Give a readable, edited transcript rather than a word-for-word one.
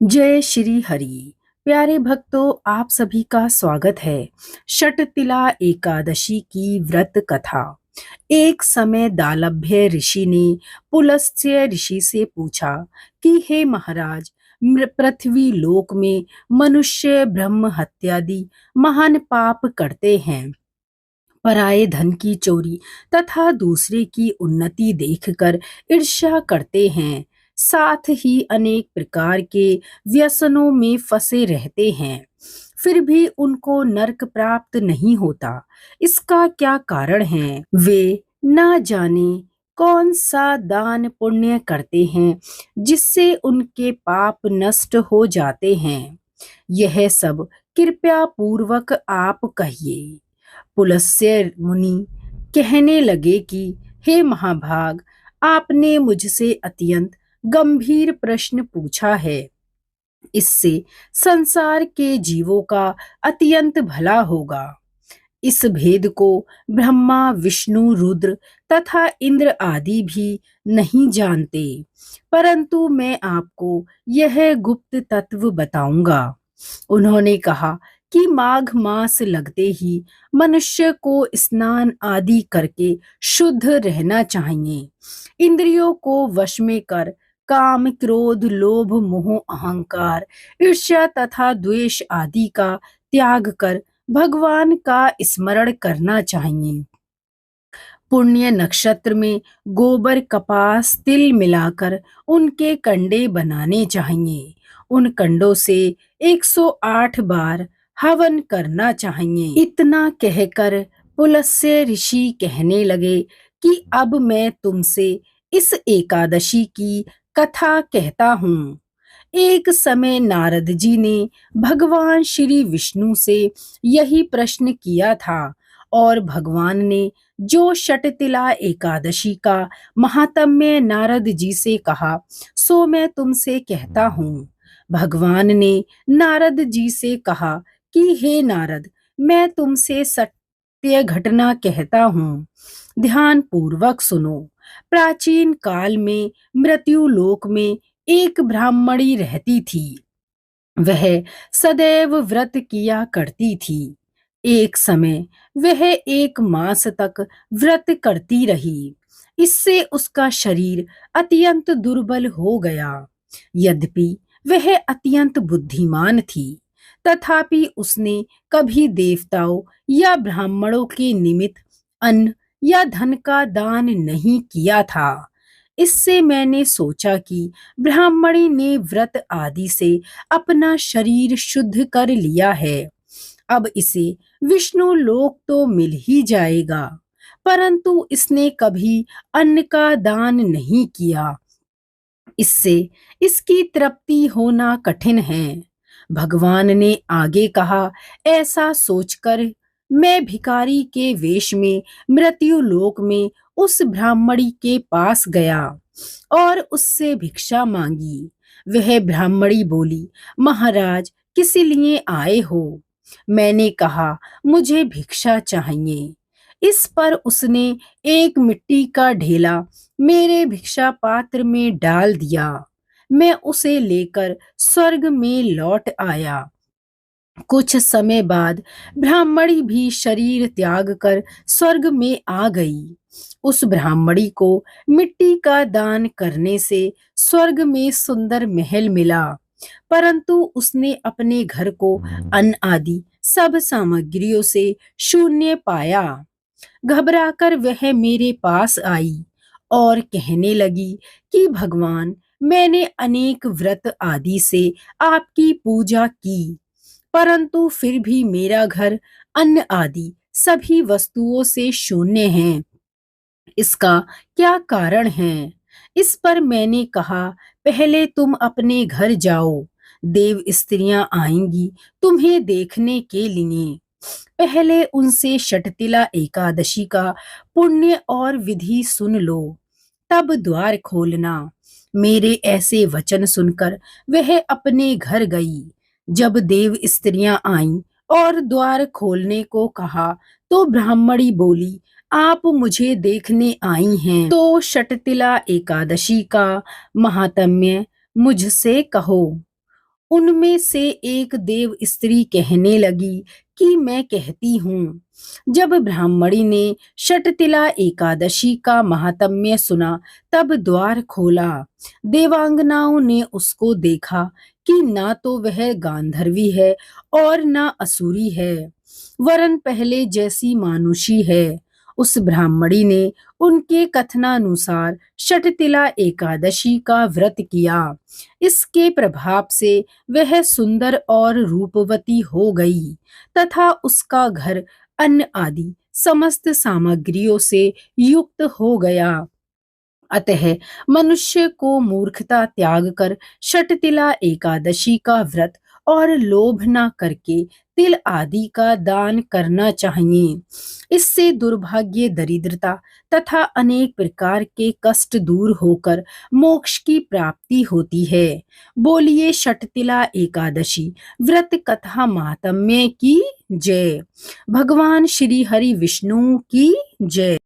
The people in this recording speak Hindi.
जय श्री हरि। प्यारे भक्तों, आप सभी का स्वागत है षटतिला एकादशी की व्रत कथा। एक समय दालभ्य ऋषि ने पुलस्त्य ऋषि से पूछा कि हे महाराज, पृथ्वी लोक में मनुष्य ब्रह्म हत्यादि महान पाप करते हैं। पराये धन की चोरी तथा दूसरे की उन्नति देखकर ईर्ष्या करते हैं। साथ ही अनेक प्रकार के व्यसनों में फंसे रहते हैं, फिर भी उनको नरक प्राप्त नहीं होता। इसका क्या कारण है? वे ना जाने कौन सा दान पुण्य करते हैं जिससे उनके पाप नष्ट हो जाते हैं। यह सब कृपया पूर्वक आप कहिए। पुलस्त्य मुनि कहने लगे कि हे महाभाग, आपने मुझसे अत्यंत गंभीर प्रश्न पूछा है। इससे संसार के जीवों का अत्यंत भला होगा। इस भेद को ब्रह्मा विष्णु रुद्र तथा इंद्र आदि भी नहीं जानते, परंतु मैं आपको यह गुप्त तत्व बताऊंगा। उन्होंने कहा कि माघ मास लगते ही मनुष्य को स्नान आदि करके शुद्ध रहना चाहिए। इंद्रियों को वश में कर काम क्रोध लोभ मोह अहंकार ईर्ष्या तथा द्वेष आदि का त्याग कर भगवान का स्मरण करना चाहिए। पुण्य नक्षत्र में गोबर कपास तिल मिलाकर उनके कंडे बनाने चाहिए। उन कंडों से 108 बार हवन करना चाहिए। इतना कहकर पुलस्त्य ऋषि कहने लगे कि अब मैं तुमसे इस एकादशी की कथा कहता हूँ। एक समय नारद जी ने भगवान श्री विष्णु से यही प्रश्न किया था और भगवान ने जो षटतिला एकादशी का महात्म्य नारद जी से कहा, सो मैं तुमसे कहता हूँ। भगवान ने नारद जी से कहा कि हे नारद, मैं तुमसे सत्य घटना कहता हूँ, ध्यान पूर्वक सुनो। प्राचीन काल में मृत्यु लोक में एक ब्राह्मणी रहती थी। वह सदैव व्रत किया करती थी। एक समय वह 1 मास तक व्रत करती रही। इससे उसका शरीर अत्यंत दुर्बल हो गया। यद्यपि वह अत्यंत बुद्धिमान थी, तथापि उसने कभी देवताओं या ब्राह्मणों के निमित्त अन्न या धन का दान नहीं किया था। इससे मैंने सोचा कि ब्राह्मणी ने व्रत आदि से अपना शरीर शुद्ध कर लिया है। अब इसे विष्णु लोक तो मिल ही जाएगा, परंतु इसने कभी अन्न का दान नहीं किया। इससे इसकी तृप्ति होना कठिन है। भगवान ने आगे कहा, ऐसा सोचकर मैं भिखारी के वेश में मृत्यु लोक में उस ब्राह्मणी के पास गया और उससे भिक्षा मांगी। वह ब्राह्मणी बोली, महाराज, किस लिए आए हो? मैंने कहा, मुझे भिक्षा चाहिए। इस पर उसने एक मिट्टी का ढेला मेरे भिक्षा पात्र में डाल दिया। मैं उसे लेकर स्वर्ग में लौट आया। कुछ समय बाद ब्राह्मणी भी शरीर त्याग कर स्वर्ग में आ गई। उस ब्राह्मणी को मिट्टी का दान करने से स्वर्ग में सुंदर महल मिला, परंतु उसने अपने घर को अन्न आदि सब सामग्रियों से शून्य पाया। घबराकर वह मेरे पास आई और कहने लगी कि भगवान, मैंने अनेक व्रत आदि से आपकी पूजा की, परंतु फिर भी मेरा घर अन्न आदि सभी वस्तुओं से शून्य है। इसका क्या कारण है? इस पर मैंने कहा, पहले तुम अपने घर जाओ, देव स्त्रियां आएंगी तुम्हें देखने के लिए। पहले उनसे षटतिला एकादशी का पुण्य और विधि सुन लो, तब द्वार खोलना। मेरे ऐसे वचन सुनकर वह अपने घर गई। जब देव स्त्रियां आईं और द्वार खोलने को कहा, तो ब्राह्मणी बोली, आप मुझे देखने आई हैं तो षटतिला एकादशी का महात्म्य मुझसे कहो। उनमें से एक देव स्त्री कहने लगी कि मैं कहती हूँ। जब ब्राह्मणी ने षटतिला एकादशी का महात्म्य सुना, तब द्वार खोला। देवांगनाओं ने उसको देखा कि ना तो वह गांधर्वी है और ना असुरी है, वरन पहले जैसी मानुषी है। उस ब्राह्मणी ने उनके कथनानुसार षटतिला एकादशी का व्रत किया। इसके प्रभाव से वह सुंदर और रूपवती हो गई तथा उसका घर अन्न आदि समस्त सामग्रियों से युक्त हो गया। अतः मनुष्य को मूर्खता त्याग कर षटतिला एकादशी का व्रत और लोभ न करके तिल आदि का दान करना चाहिए। इससे दुर्भाग्य, दरिद्रता तथा अनेक प्रकार के कष्ट दूर होकर मोक्ष की प्राप्ति होती है। बोलिए षटतिला एकादशी व्रत कथा महात्म्य की जय। भगवान श्री हरि विष्णु की जय।